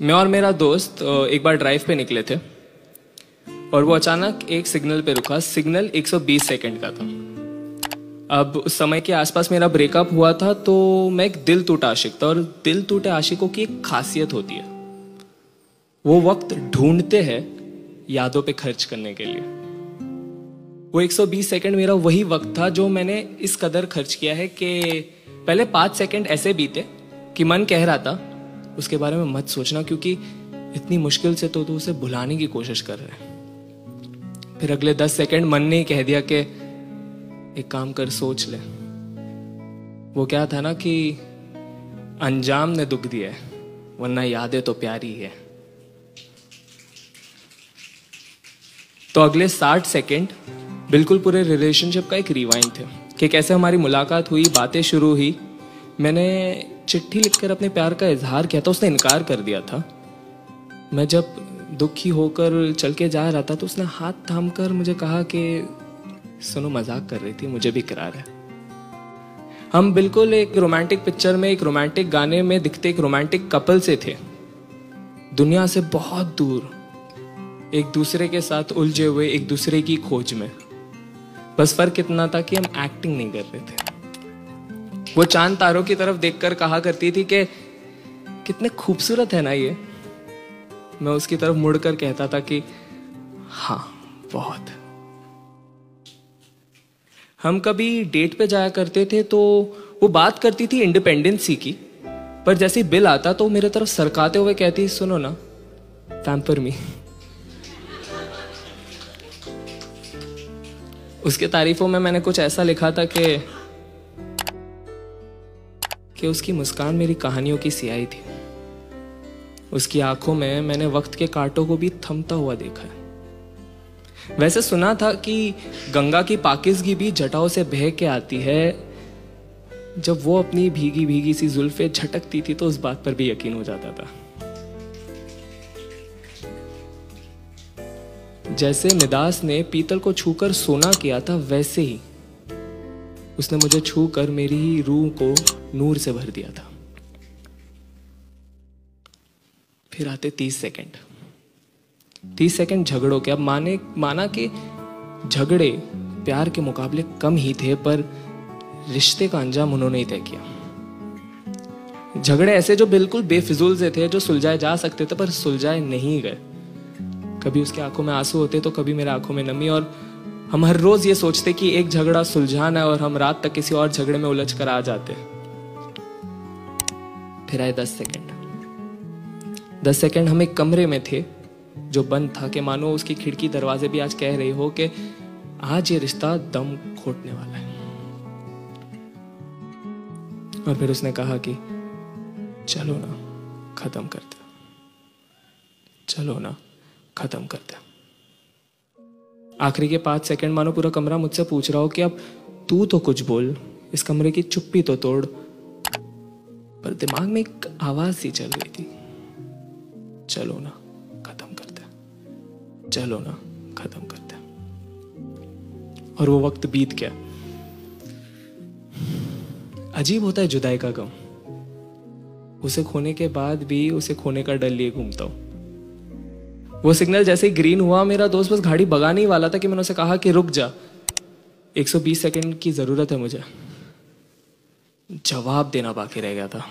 मैं और मेरा दोस्त एक बार ड्राइव पे निकले थे और वो अचानक एक सिग्नल पे रुका। सिग्नल 120 सेकंड का था। अब उस समय के आसपास मेरा ब्रेकअप हुआ था, तो मैं एक दिल टूटा आशिक था। और दिल टूटे आशिकों की एक खासियत होती है, वो वक्त ढूंढते हैं यादों पे खर्च करने के लिए। वो 120 सेकंड मेरा वही वक्त था जो मैंने इस कदर खर्च किया है कि पहले 5 सेकंड ऐसे बीते कि मन कह रहा था उसके बारे में मत सोचना, क्योंकि इतनी मुश्किल से तो तू उसे भुलाने की कोशिश कर रहा है। फिर अगले 10 सेकंड मन ने कह दिया कि एक काम कर, सोच ले। वो क्या था ना कि अंजाम ने दुख दिया है, वरना यादें तो प्यारी है। तो अगले 60 सेकंड बिल्कुल पूरे रिलेशनशिप का एक रिवाइंड थे कि कैसे हमारी मुलाकात हुई, बातें शुरू हुई। मैंने चिट्ठी लिखकर अपने प्यार का इजहार किया था, उसने इनकार कर दिया था। मैं जब दुखी होकर चल के जा रहा था तो उसने हाथ थाम कर मुझे कहा कि सुनो, मजाक कर रही थी, मुझे भी इकरार है। हम बिल्कुल एक रोमांटिक पिक्चर में, एक रोमांटिक गाने में दिखते एक रोमांटिक कपल से थे, दुनिया से बहुत दूर, एक दूसरे के साथ उलझे हुए, एक दूसरे की खोज में। बस फर्क इतना था कि हम एक्टिंग नहीं कर रहे थे। वो चांद तारों की तरफ देखकर कहा करती थी कि कितने खूबसूरत है ना ये। मैं उसकी तरफ मुड़कर कहता था कि हाँ, बहुत। हम कभी डेट पे जाया करते थे तो वो बात करती थी इंडिपेंडेंसी की, पर जैसे बिल आता तो मेरे तरफ सरकाते हुए कहती, सुनो ना, पैम्पर मी। उसके तारीफों में मैंने कुछ ऐसा लिखा था कि उसकी मुस्कान मेरी कहानियों की सियाही थी। उसकी आंखों में मैंने वक्त के कांटों को भी थमता हुआ देखा है। वैसे सुना था कि गंगा की पाकिज़गी भी जटाओं से बह के आती है। जब वो अपनी भीगी भीगी सी जुल्फे झटकती थी तो उस बात पर भी यकीन हो जाता था। जैसे मिदास ने पीतल को छूकर सोना किया था, वैसे ही उसने मुझे छूकर मेरी ही रूह को नूर से भर दिया था। फिर आते 30 सेकंड। 30 सेकंड झगड़ों के। अब माना कि झगड़े प्यार के मुकाबले कम ही थे, पर रिश्ते का अंजाम उन्होंने ही तय किया। झगड़े ऐसे जो बिल्कुल बेफिजूल से थे, जो सुलझाए जा सकते थे पर सुलझाए नहीं गए। कभी उसकी आंखों में आंसू होते तो कभी मेरे आंखों में नमी, और हम हर रोज ये सोचते कि एक झगड़ा सुलझाना है और हम रात तक किसी और झगड़े में उलझ कर आ जाते। फिर आए 10 सेकंड। 10 सेकंड हम एक कमरे में थे जो बंद था, कि मानो उसकी खिड़की दरवाजे भी आज कह रही हो कि आज ये रिश्ता दम घोटने वाला है। और फिर उसने कहा कि चलो ना, खत्म करते, चलो ना, खत्म करते। आखिरी के 5 सेकंड मानो पूरा कमरा मुझसे पूछ रहा हो कि अब तू तो कुछ बोल, इस कमरे की चुप्पी तो तोड़। पर दिमाग में एक आवाज सी चल रही थी, चलो ना, खत्म करते, चलो ना, खत्म करते। और वो वक्त बीत गया। अजीब होता है जुदाई का गम। उसे खोने के बाद भी उसे खोने का डर लिए घूमता हूं। वो सिग्नल जैसे ही ग्रीन हुआ, मेरा दोस्त बस गाड़ी भगाने ही वाला था कि मैंने उसे कहा कि रुक जा, 120 सेकंड की जरूरत है मुझे। जवाब देना बाकी रह गया था।